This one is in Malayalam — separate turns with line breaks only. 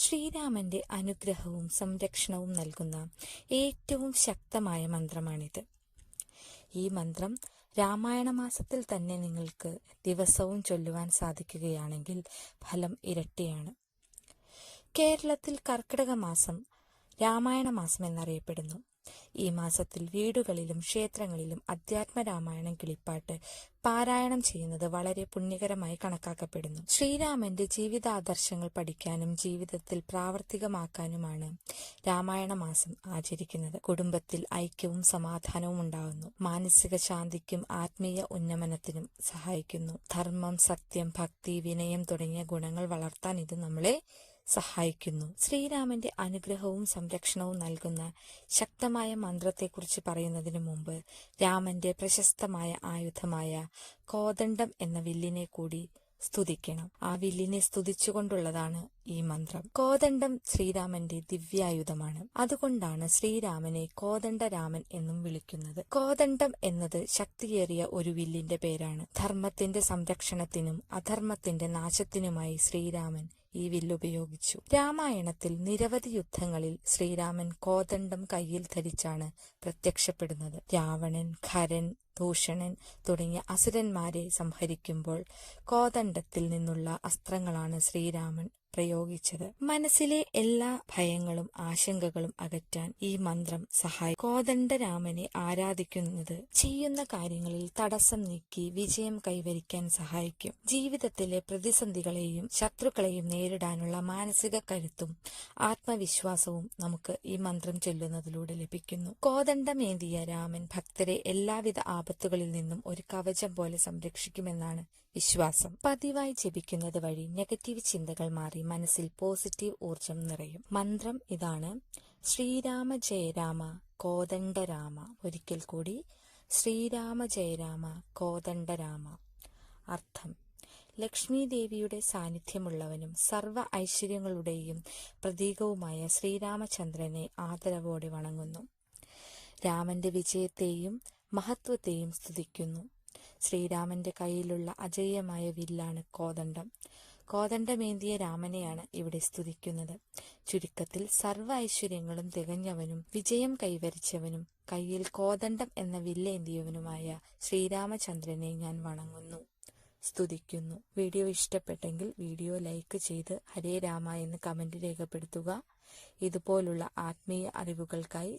ശ്രീരാമന്റെ അനുഗ്രഹവും സംരക്ഷണവും നൽകുന്ന ഏറ്റവും ശക്തമായ മന്ത്രമാണിത്. ഈ മന്ത്രം രാമായണ മാസത്തിൽ തന്നെ നിങ്ങൾക്ക് ദിവസവും ചൊല്ലുവാൻ സാധിക്കുകയാണെങ്കിൽ ഫലം ഇരട്ടിയാണ്. കേരളത്തിൽ കർക്കിടക മാസം രാമായണ മാസം എന്നറിയപ്പെടുന്നു. ഈ മാസത്തിൽ വീടുകളിലും ക്ഷേത്രങ്ങളിലും അധ്യാത്മരാമായണം കിളിപ്പാട്ട് പാരായണം ചെയ്യുന്നത് വളരെ പുണ്യകരമായി കണക്കാക്കപ്പെടുന്നു. ശ്രീരാമന്റെ ജീവിതാദർശങ്ങൾ പഠിക്കാനും ജീവിതത്തിൽ പ്രാവർത്തികമാക്കാനുമാണ് രാമായണ മാസം ആചരിക്കുന്നത്. കുടുംബത്തിൽ ഐക്യവും സമാധാനവും ഉണ്ടാകുന്നു. മാനസിക ശാന്തിക്കും ആത്മീയ ഉന്നമനത്തിനും സഹായിക്കുന്നു. ധർമ്മം, സത്യം, ഭക്തി, വിനയം തുടങ്ങിയ ഗുണങ്ങൾ വളർത്താൻ ഇത് നമ്മളെ സഹായിക്കുന്നു. ശ്രീരാമന്റെ അനുഗ്രഹവും സംരക്ഷണവും നൽകുന്ന ശക്തമായ മന്ത്രത്തെക്കുറിച്ച് പറയുന്നതിന് മുമ്പ് രാമന്റെ പ്രശസ്തമായ ആയുധമായ കോദണ്ഡം എന്ന വില്ലിനെ കൂടി സ്തുതിക്കണം. ആ വില്ലിനെ സ്തുതിച്ചുകൊണ്ടുള്ളതാണ് ഈ മന്ത്രം. കോദണ്ഡം ശ്രീരാമന്റെ ദിവ്യായുധമാണ്. അതുകൊണ്ടാണ് ശ്രീരാമനെ കോദണ്ഡരാമൻ എന്നും വിളിക്കുന്നത്. കോദണ്ഡം എന്നത് ശക്തിയേറിയ ഒരു വില്ലിന്റെ പേരാണ്. ധർമ്മത്തിന്റെ സംരക്ഷണത്തിനും അധർമ്മത്തിന്റെ നാശത്തിനുമായി ശ്രീരാമൻ ഈ വില്ലുപയോഗിച്ചു. രാമായണത്തിൽ നിരവധി യുദ്ധങ്ങളിൽ ശ്രീരാമൻ കോദണ്ഡം കയ്യിൽ ധരിച്ചാണ് പ്രത്യക്ഷപ്പെടുന്നത്. രാവണൻ, ഖരൻ, ദൂഷണൻ തുടങ്ങിയ അസുരന്മാരെ സംഹരിക്കുമ്പോൾ കോദണ്ഡത്തിൽ നിന്നുള്ള അസ്ത്രങ്ങളാണ് ശ്രീരാമൻ പ്രയോഗിച്ചത്. മനസ്സിലെ എല്ലാ ഭയങ്ങളും ആശങ്കകളും അകറ്റാൻ ഈ മന്ത്രം സഹായിക്കും. കോദണ്ഡരാമനെ ആരാധിക്കുന്നത് ചെയ്യുന്ന കാര്യങ്ങളിൽ തടസ്സം നീക്കി വിജയം കൈവരിക്കാൻ സഹായിക്കും. ജീവിതത്തിലെ പ്രതിസന്ധികളെയും ശത്രുക്കളെയും നേരിടാനുള്ള മാനസിക കരുത്തും ആത്മവിശ്വാസവും നമുക്ക് ഈ മന്ത്രം ചൊല്ലുന്നതിലൂടെ ലഭിക്കുന്നു. കോദണ്ഡമേന്തിയ രാമൻ ഭക്തരെ എല്ലാവിധ ആപത്തുകളിൽ നിന്നും ഒരു കവചം പോലെ സംരക്ഷിക്കുമെന്നാണ് വിശ്വാസം. പതിവായി ജപിക്കുന്നത് വഴി നെഗറ്റീവ് ചിന്തകൾ മാറി മനസ്സിൽ പോസിറ്റീവ് ഊർജം നിറയും. മന്ത്രം ഇതാണ്: ശ്രീരാമ ജയ രാമ കോദണ്ഡരാമ. ഒരിക്കൽ കൂടി: ശ്രീരാമ ജയ രാമ കോദണ്ഡരാമ. അർത്ഥം: ലക്ഷ്മി ദേവിയുടെ സാന്നിധ്യമുള്ളവനും സർവ്വ ഐശ്വര്യങ്ങളുടെയും പ്രതീകവുമായ ശ്രീരാമചന്ദ്രനെ ആദരവോടെ വണങ്ങുന്നു. രാമന്റെ വിജയത്തെയും മഹത്വത്തെയും സ്തുതിക്കുന്നു. ശ്രീരാമന്റെ കയ്യിലുള്ള അജയ്യമായ വില്ലാണ് കോദണ്ഡം. കോദണ്ഡമേന്തിയ രാമനെയാണ് ഇവിടെ സ്തുതിക്കുന്നത്. ചുരുക്കത്തിൽ സർവ്വ ഐശ്വര്യങ്ങളും തികഞ്ഞവനും വിജയം കൈവരിച്ചവനും കയ്യിൽ കോദണ്ഡം എന്ന വില്ലേന്തിയവനുമായ ശ്രീരാമചന്ദ്രനെ ഞാൻ വണങ്ങുന്നു, സ്തുതിക്കുന്നു. വീഡിയോ ഇഷ്ടപ്പെട്ടെങ്കിൽ വീഡിയോ ലൈക്ക് ചെയ്ത് ഹരേ രാമ എന്ന് കമന്റ് രേഖപ്പെടുത്തുക. ഇതുപോലുള്ള ആത്മീയ അറിവുകൾക്കായി